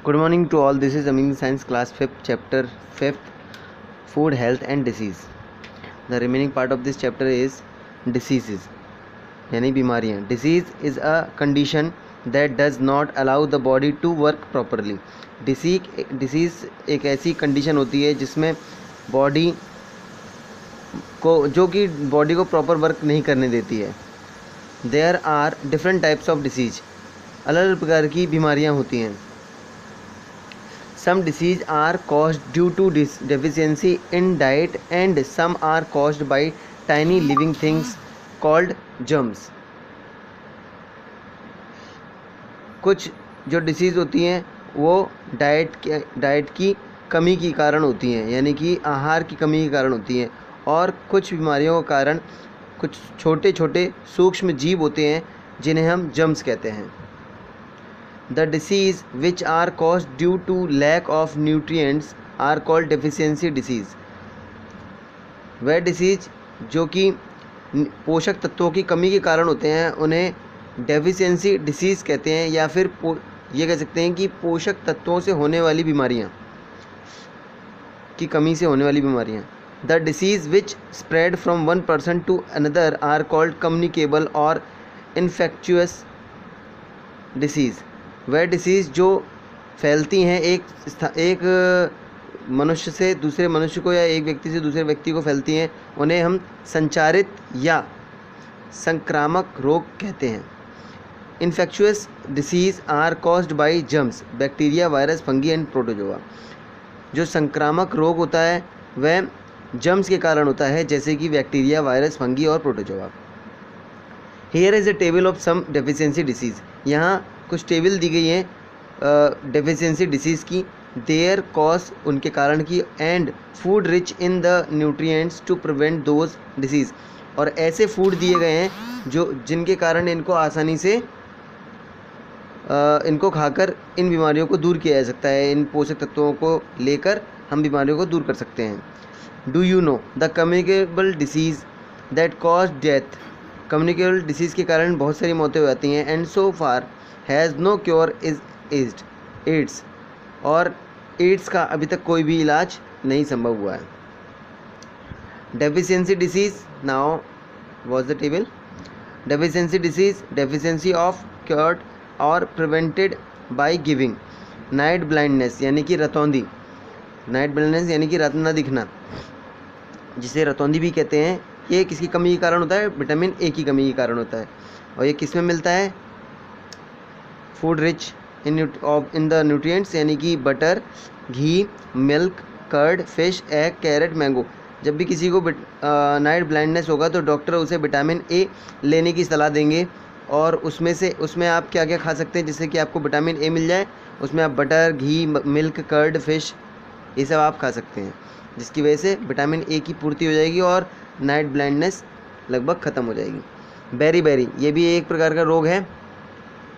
Good morning to all. This is Amazing Science class 5th chapter 5th food health and disease. The remaining part of this chapter is diseases यानी बीमारियाँ. Disease is a condition that does not allow the body to work properly. Disease एक ऐसी condition होती है जिसमें body को proper work नहीं करने देती है. There are different types of disease. अलग अलग प्रकार की बीमारियाँ होती हैं. Some disease are caused due to deficiency in diet and some are caused by tiny living things called germs. कुछ जो डिसीज़ होती हैं वो डाइट की कमी के कारण होती हैं, यानी कि आहार की कमी के कारण होती हैं, और कुछ बीमारियों के कारण कुछ छोटे छोटे सूक्ष्म जीव होते हैं जिन्हें हम जर्म्स कहते हैं. The disease which are caused due to lack of nutrients are called deficiency disease. वह डिसीज़ जो कि पोषक तत्वों की कमी के कारण होते हैं उन्हें डेफिशिएंसी डिसीज़ कहते हैं, या फिर ये कह सकते हैं कि पोषक तत्वों से होने वाली बीमारियां की कमी से होने वाली बीमारियां. The disease which spread from one person to another are called communicable or infectious disease. वह डिसीज़ जो फैलती हैं एक मनुष्य से दूसरे मनुष्य को या एक व्यक्ति से दूसरे व्यक्ति को फैलती हैं, उन्हें हम संचारित या संक्रामक रोग कहते हैं. Infectious disease are caused by germs, bacteria, virus, fungi and protozoa. जो संक्रामक रोग होता है वह जर्म्स के कारण होता है, जैसे कि बैक्टीरिया, वायरस, फंगी और protozoa. Here is a table of some deficiency disease. यहाँ कुछ टेबल दी गई हैं डेफिशिएंसी डिसीज़ की, देयर कॉज उनके कारण की, and food rich in the nutrients to prevent those disease. और ऐसे फूड दिए गए हैं जिनके कारण इनको आसानी से इनको खाकर इन बीमारियों को दूर किया जा सकता है. इन पोषक तत्वों को लेकर हम बीमारियों को दूर कर सकते हैं. Do you know the communicable disease that cause death. Communicable disease के कारण बहुत सारी मौतें हो जाती हैं. And so far has no cure is AIDS. और एड्स का अभी तक कोई भी इलाज नहीं संभव हुआ है. Deficiency diseases, now was the table. Deficiency diseases, deficiency of cured और prevented by giving. Night blindness यानी कि रतौंधी. नाइट ब्लाइंडनेस यानी कि रात न दिखना, जिसे रतौंधी भी कहते हैं. ये किसकी कमी के कारण होता है? विटामिन ए की कमी के कारण होता है. और ये किस में मिलता है? Food rich in the nutrients, यानी कि butter, ghee, milk, curd, fish, egg, carrot, mango. जब भी किसी को नाइट ब्लाइंडनेस होगा तो डॉक्टर उसे विटामिन ए लेने की सलाह देंगे. और उसमें आप क्या क्या खा सकते हैं जिससे कि आपको विटामिन ए मिल जाए? उसमें आप butter, ghee, milk, curd, fish, ये सब आप खा सकते हैं, जिसकी वजह से विटामिन ए की पूर्ति हो जाएगी और नाइट ब्लाइंडनेस लगभग ख़त्म हो जाएगी. बेरी, ये भी एक प्रकार का रोग है,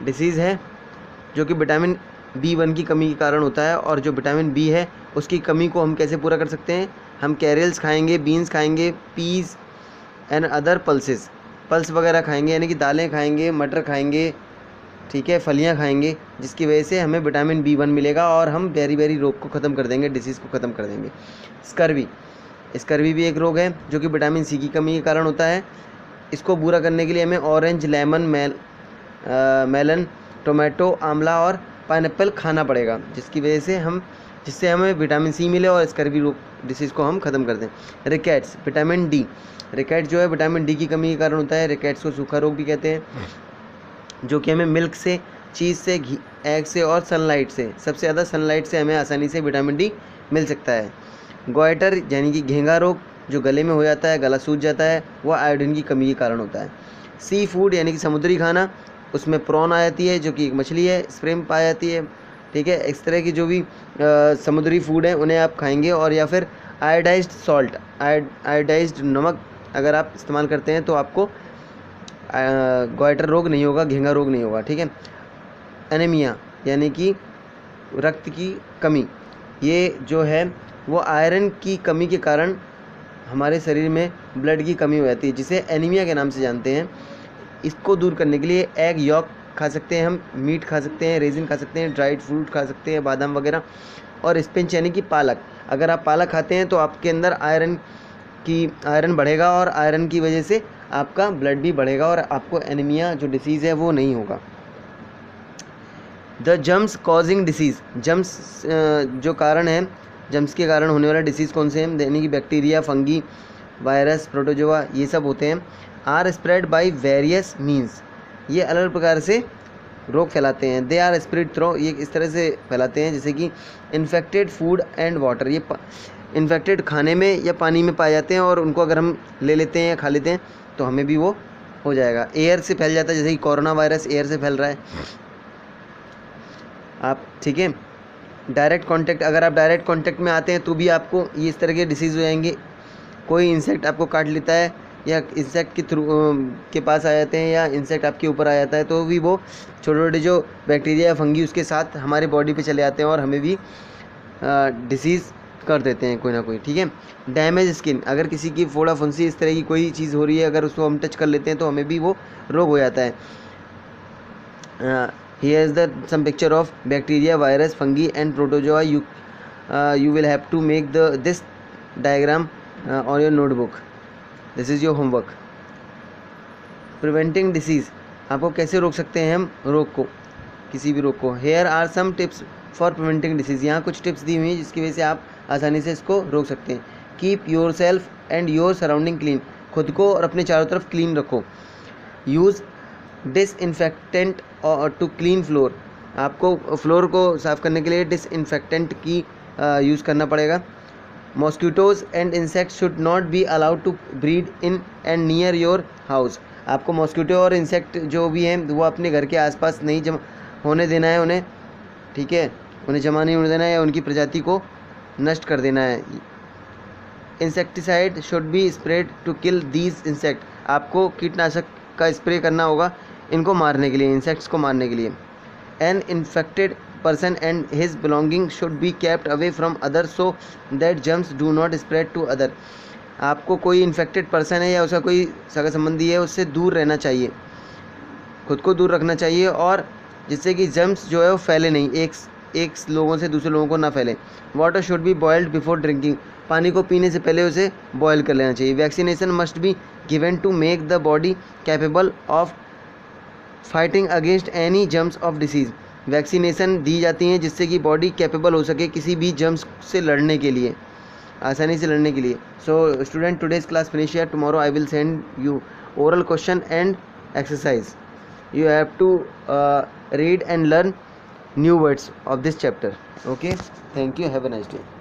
डिसीज़ है, जो कि विटामिन B1 की कमी के कारण होता है. और जो विटामिन बी है उसकी कमी को हम कैसे पूरा कर सकते हैं? हम कैरेल्स खाएंगे, बीन्स खाएंगे, पीस एंड अदर पल्स वगैरह खाएंगे, यानी कि दालें खाएंगे, मटर खाएंगे, ठीक है, फलियां खाएंगे, जिसकी वजह से हमें विटामिन B1 मिलेगा और हम बेरी रोग को ख़त्म कर देंगे, डिसीज़ को ख़त्म कर देंगे. स्कर्वी भी एक रोग है जो कि विटामिन सी की कमी के कारण होता है. इसको पूरा करने के लिए हमें ऑरेंज, लेमन, मेलन, टोमेटो, आंवला और पाइनएप्पल खाना पड़ेगा, जिससे हमें विटामिन सी मिले और स्कर्वी रोग डिसीज़ को हम ख़त्म कर दें. Rickets, vitamin D. रिकेट्स जो है विटामिन डी की कमी के कारण होता है. रिकेट्स को सूखा रोग भी कहते हैं, जो कि हमें मिल्क से, चीज़ से, घी, एग से और सनलाइट से, सबसे ज़्यादा सनलाइट से हमें आसानी से विटामिन डी मिल सकता है. गोइटर यानी कि घेंगा रोग जो गले में हो जाता है, गला सूज जाता है, वह आयोडीन की कमी के कारण होता है. सी फूड यानी कि समुद्री खाना, उसमें प्रॉन आ जाती है जो कि एक मछली है, श्रिम्प आ जाती है, ठीक है. इस तरह की जो भी समुद्री फूड है उन्हें आप खाएंगे. और या फिर आयोडाइज्ड सॉल्ट, आयोडाइज्ड नमक अगर आप इस्तेमाल करते हैं तो आपको गोइटर रोग नहीं होगा, घेंगा रोग नहीं होगा, ठीक है. एनीमिया यानी कि रक्त की कमी, ये जो है वो आयरन की कमी के कारण हमारे शरीर में ब्लड की कमी हो जाती है, जिसे एनीमिया के नाम से जानते हैं. इसको दूर करने के लिए एग यॉक खा सकते हैं, हम मीट खा सकते हैं, रेजिन खा सकते हैं, ड्राइड फ्रूट खा सकते हैं, बादाम वगैरह। और स्पिनच यानी कि पालक, अगर आप पालक खाते हैं तो आपके अंदर आयरन बढ़ेगा और आयरन की वजह से आपका ब्लड भी बढ़ेगा और आपको एनीमिया जो डिसीज़ है वो नहीं होगा। The germs causing disease, germs जो कारण है, जम्स के कारण होने वाला डिसीज़ कौन से हैं, यानी कि बैक्टीरिया, फंगी, वायरस, प्रोटोजोआ, ये सब होते हैं। Are spread by various means, ये अलग अलग प्रकार से रोग फैलाते हैं। दे आर स्प्रेड थ्रो, ये इस तरह से फैलाते हैं जैसे कि इन्फेक्टेड फूड एंड वाटर, ये इन्फेक्टेड खाने में या पानी में पाए जाते हैं और उनको अगर हम ले लेते हैं या खा लेते हैं तो हमें भी वो हो जाएगा। एयर से फैल जाता है, जैसे कि कोरोना वायरस एयर से फैल रहा है आप, ठीक है। डायरेक्ट कांटेक्ट, अगर आप डायरेक्ट कांटेक्ट में आते हैं तो भी आपको ये इस तरह के डिसीज़ हो जाएंगे। कोई इंसेक्ट आपको काट लेता है या इंसेक्ट के थ्रू के पास आ जाते हैं या इंसेक्ट आपके ऊपर आ जाता है तो भी वो छोटे छोटे जो बैक्टीरिया या फंगी उसके साथ हमारे बॉडी पे चले आते हैं और हमें भी डिसीज़ कर देते हैं कोई ना कोई, ठीक है। डैमेज स्किन, अगर किसी की फोड़ा फुंसी इस तरह की कोई चीज़ हो रही है, अगर उसको हम टच कर लेते हैं तो हमें भी वो रोग हो जाता है। Here is the some picture of bacteria, virus, fungi and protozoa. You will have to make this diagram on your notebook. This is your homework. Preventing disease, आपको कैसे रोक सकते हैं हम रोग को, किसी भी रोग को। Here are some tips for preventing disease, यहाँ कुछ टिप्स दी हुई हैं जिसकी वजह से आप आसानी से इसको रोक सकते हैं। Keep yourself and your surrounding clean, खुद को और अपने चारों तरफ क्लीन रखो। Use disinfectant to clean floor, आपको फ्लोर को साफ़ करने के लिए डिसइंफेक्टेंट की यूज़ करना पड़ेगा। Mosquitoes and insect should not be allowed to breed in and near your house, आपको मॉस्किटो और इंसेक्ट जो भी हैं वो अपने घर के आसपास नहीं होने देना है उन्हें, ठीक है, उन्हें जमा नहीं होने देना है या उनकी प्रजाति को नष्ट कर देना है। Insecticide should be spread to kill these insect, आपको कीटनाशक का स्प्रे करना होगा इनको मारने के लिए, इंसेक्ट्स को मारने के लिए। An infected person and his belonging should be kept away from other so that germs do not spread to other, आपको कोई इन्फेक्टेड पर्सन है या उसका कोई सगा संबंधी है उससे दूर रहना चाहिए, खुद को दूर रखना चाहिए और जिससे कि जर्म्स जो है वो फैले नहीं, एक लोगों से दूसरे लोगों को ना फैले। Water should be boiled before drinking, पानी को पीने से पहले उसे बॉयल कर लेना चाहिए। Vaccination must be given to make the body capable of fighting against any germs of diseases, vaccination दी जाती हैं जिससे कि बॉडी कैपेबल हो सके किसी भी जर्म्स से लड़ने के लिए, आसानी से लड़ने के लिए। So student, today's class finish here, tomorrow I will send you oral question and exercise. You have to read and learn new words of this chapter. Okay, thank you, have a nice day.